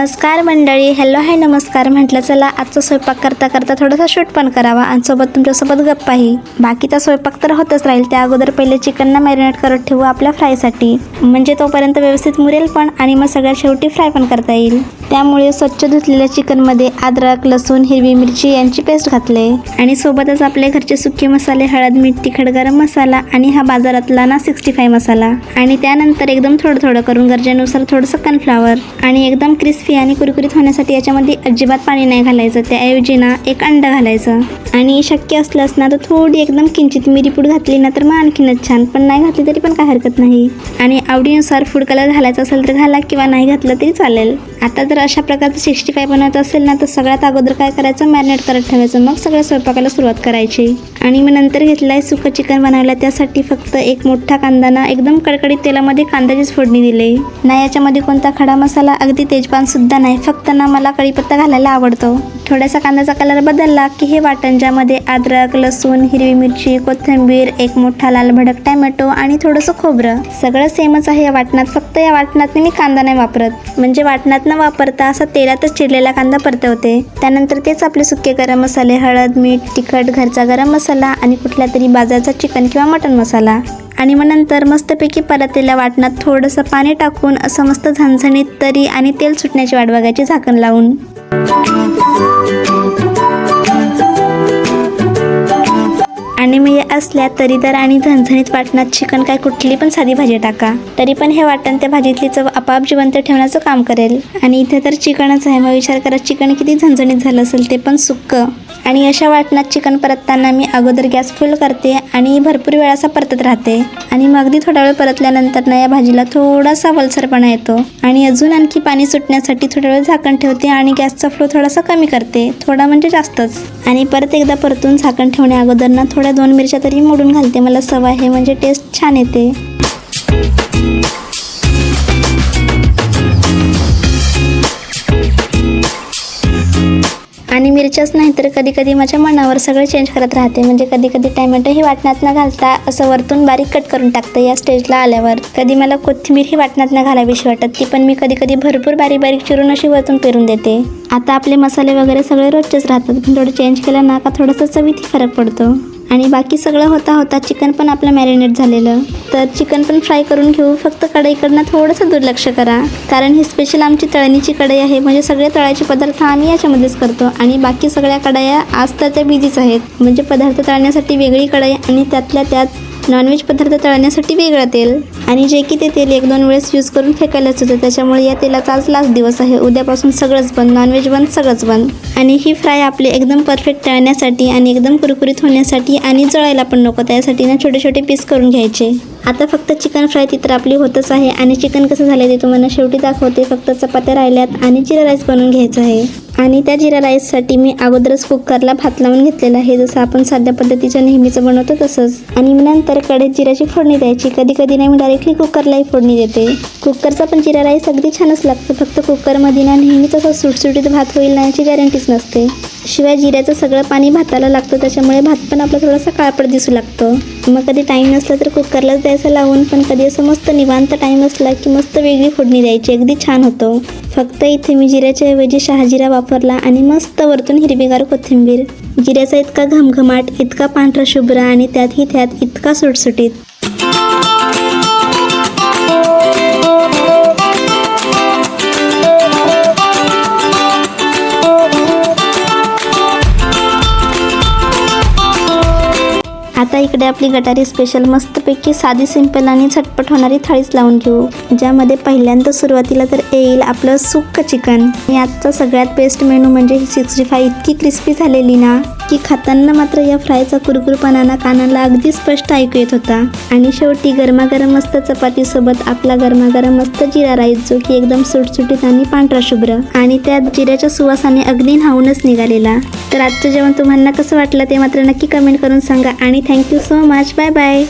नमस्कार मंडळी, hello hi नमस्कार. म्हटलं चला आजचा स्वयंपाक करता करता थोडासा शूट पण करावा आणि सोबत तुमच्यासोबत गप्पाही. बाकीचा स्वयंपाक तर होतच राहील, त्या अगोदर पहिले चिकनला मॅरिनेट करत ठेवू आपल्या फ्रायसाठी, म्हणजे तोपर्यंत व्यवस्थित मुरेल पण आणि मग सगळ्यात शेवटी फ्राय पण करता येईल. त्यामुळे स्वच्छ धुतलेल्या चिकनमध्ये अद्रक, लसूण, हिरवी मिरची यांची पेस्ट घातले आणि सोबतच आपले घरचे सुके मसाले, हळद, मीठ, तिखट, गरम मसाला आणि हा बाजारातला ना 65 मसाला. आणि त्यानंतर एकदम थोडं थोडं करून गरजेनुसार थोडंसं कॉर्नफ्लॉवर आणि एकदम क्रिस्पी आणि कुरकुरीत होण्यासाठी याच्यामध्ये अजिबात पाणी नाही घालायचं. त्याऐवजी ना एक अंडा घालायचं आणि शक्य असल्यास ना तर थोडी एकदम किंचित मिरीपूड घातली ना तर मग आणखीनच छान, पण नाही घातली तरी पण काय हरकत नाही. आणि आवडीनुसार फूड कलर घालायचा असेल तर घाला किंवा नाही घातलं तरी चालेल. आता जर अशा प्रकारचं 65 बनवायचं असेल ना तर सगळ्यात अगोदर काय करायचं, मॅरिनेट करत ठेवायचं, मग सगळ्या स्वयंपाकाला सुरुवात करायची. आणि मग नंतर घेतलं आहे सुकं चिकन बनवायला. त्यासाठी फक्त एक मोठा कांदा ना एकदम कडकडीत तेलामध्ये कांद्याचीच फोडणी दिली ना. याच्यामध्ये कोणता खडा मसाला, अगदी तेजपान सुद्धा नाही, फक्त ना मला कढीपत्ता घालायला आवडतो. थोडासा कांद्याचा कलर बदलला की हे वाटण, ज्यामध्ये अद्रक, लसूण, हिरवी मिरची, कोथिंबीर, एक मोठा लाल भडक टॅमॅटो आणि थोडंसं खोबरं, सगळं सेमच आहे या वाटणात. फक्त या वाटणात मी कांदा नाही वापरत, म्हणजे वाटणात न वापरता असा तेलातच चिरलेला कांदा परतवते. त्यानंतर तेच आपले सुके गरम मसाले, हळद, मीठ, तिखट, घरचा गरम मसाला आणि कुठल्या तरी बाजारचा चिकन किंवा मटन मसाला. आणि मग नंतर मस्तपैकी परतलेल्या वाटणात थोडंसं पाणी टाकून असं मस्त झणझणीत तरी आणि तेल सुटण्याची वाट बघायची झाकण लावून. आणि मी असल्या तरीदार आणि झणझणीत वाटणात चिकन काय कुठली पण साधी भाजी टाका, तरी पण हे वाटण त्या भाजीतली चव आपोआप जिवंत ठेवण्याचं काम करेल. आणि इथे तर चिकनच आहे, मग विचार करा चिकन किती झणझणीत झालं असेल, ते पण सुक्कं. आणि अशा वाटणात चिकन परतताना मी अगोदर गॅस फुल करते आणि भरपूर वेळ असा परतत राहते. आणि मग अगदी थोडा वेळ परतल्यानंतर ना या भाजीला थोडासा वलसरपणा येतो आणि अजून आणखी पाणी सुटण्यासाठी थोडा वेळ झाकण ठेवते आणि गॅसचा फ्लो थोडासा कमी करते, थोडा म्हणजे जास्तच. आणि परत एकदा परतून झाकण ठेवण्या अगोदर ना थोड्या 2 मिरच्या तरी मोडून घालते, मला सवय आहे, म्हणजे टेस्ट छान येते. आणि मिरच्याच नाही तर कधी कधी माझ्या मनावर सगळं चेंज करत राहते, म्हणजे कधी कधी टॅमॅटो ही वाटणात न घालता असं वरतून बारीक कट करून टाकते या स्टेजला आल्यावर. कधी मला कोथिंबीर ही वाटणात न घालावीशी वाटत, ती पण मी कधी कधी भरपूर बारीक बारीक चिरून अशी वरतून पेरून देते. आता आपले मसाले वगैरे सगळे रोजचेच राहतात, पण थोडं चेंज केलं ना का थोडंसं चवीत फरक पडतो. आणि बाकी सगळं होता चिकन पण आपलं मॅरिनेट झालेलं, तर चिकन पण फ्राय करून घेऊ. फक्त कढईकडनं थोडंसं दुर्लक्ष करा, कारण ही स्पेशल आमची तळणीची कढई आहे, म्हणजे सगळे तळायचे पदार्थ आम्ही याच्यामध्येच करतो. आणि बाकी सगळ्या कढया आज तर त्या बिझीच आहेत, म्हणजे पदार्थ तळण्यासाठी वेगळी कढई आणि त्यातल्या त्यात नॉनव्हेज पदार्थ तळण्यासाठी वेगळं तेल. आणि जे की ते तेल 1-2 वेळेस यूज करून फेकायलाच होतं, त्याच्यामुळे या तेलाचा आज लास्ट दिवस आहे. उद्यापासून सगळंच बंद, नॉनव्हेज बंद, सगळंच बंद. आणि ही फ्राय आपली एकदम परफेक्ट तळण्यासाठी आणि एकदम कुरकुरीत होण्यासाठी आणि जळायला पण नको, त्यासाठी ना छोटे छोटे पीस करून घ्यायचे. आता फक्त चिकन फ्राय ती तर आपली होतच आहे आणि चिकन कसं झालं ते तुम्हाला शेवटी दाखवते. फक्त चपात्या राहिल्यात आणि जिरा राईस बनवून घ्यायचा आहे. आणि त्या जिरा राईससाठी मी अगोदरच कुकरला भात लावून घेतलेला आहे, जसं आपण साध्या पद्धतीचं नेहमीचं बनवतो तसंच. आणि नंतर कढईत जिऱ्याची फोडणी द्यायची. कधी कधी नाही मी डायरेक्टली कुकरलाही फोडणी देते. कुकरचा पण जिरा राईस अगदी छानच लागतो, फक्त कुकरमध्ये ना नेहमीच असं सुटसुटीत भात होईल ना याची गॅरंटीच नसते. शिवाय जिऱ्याचं सगळं पाणी भाताला लागतं, त्याच्यामुळे भात पण आपला थोडासा काळपट दिसू लागतो. मग कधी टाईम नसला तर कुकरलाच द्यायचं लावून, पण कधी असं मस्त निवांत टाईम असला की मस्त वेगळी फोडणी द्यायची, अगदी छान होतो. फक्त इथे मी जिऱ्याच्या ऐवजी शहाजिरा वापरला आणि मस्त वरतून हिरवीगार कोथिंबीर. जिऱ्याचा इतका घमघमाट, इतका पांढरा शुभ्र आणि त्यात इतका सुटसुटीत. आता इकडे आपली गटारी स्पेशल मस्तपैकी साधी, सिंपल आणि झटपट होणारी थाळीच लावून घेऊ, ज्यामध्ये पहिल्यांदा सुरुवातीला तर येईल आपलं सुक्कं चिकन. आणि आजचा सगळ्यात बेस्ट मेनू म्हणजे ही 65 इतकी क्रिस्पी झालेली ना की खाताना मात्र या फ्रायचा कुरकुरपणा कानाला अगदी स्पष्ट ऐकू येत होता. आणि शेवटी गरमागरम मस्त चपातीसोबत आपला गरमागरम मस्त जिरा राईस, जो की एकदम सुटसुटीत आणि पांढरा शुभ्र आणि त्यात जिऱ्याच्या सुवासाने अगदी न्हावूनच निघालेला. तर आजचं जेवण तुम्हाला कसं वाटलं ते मात्र नक्की कमेंट करून सांगा. आणि thank you so much. Bye bye.